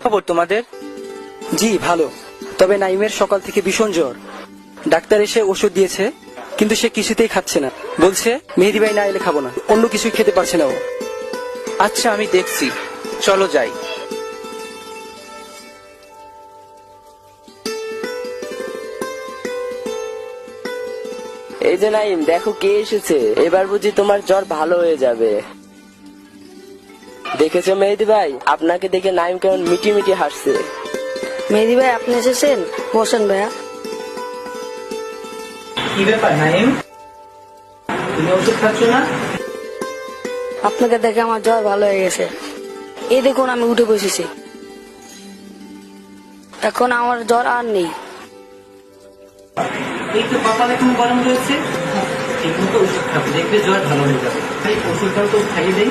খবর তোমাদের? জি ভালো, তবে নাইমের সকাল থেকে ভীষণ জ্বর। ডাক্তার এসে ওষুধ দিয়েছে, কিন্তু সে কিছুতেই খাচ্ছে না। বলছে মেহেদী ভাই না এলে খাবো না, অন্য কিছুই খেতে পারছে না ও। আচ্ছা আমি দেখছি, চলো যাই। এই যে নাইম, দেখো কে এসেছে। এবার বুঝি তোমার জ্বর ভালো হয়ে যাবে। দেখেছো মেহেদী ভাই, আপনাকে দেখে নাইম কেমন মিটি মিটি হাসছে। মেহেদী ভাই আপনি এসেছেন, বসেন ভাইয়া। কি ব্যাপার নাইম, তুমি ওষুধ খাচ্ছ না? আপনাকে দেখে আমার জ্বর ভালো হয়ে গেছে। এই দেখুন আমি উঠে বসেছি, এখন আমার জ্বর আর নেই। এই তো কপাল এখন গরম রয়েছে, ঠিক মতো ওষুধ খাবো, দেখবে জ্বর ভালো হয়ে যাবে। ওষুধটাও তো খাইয়ে দেই।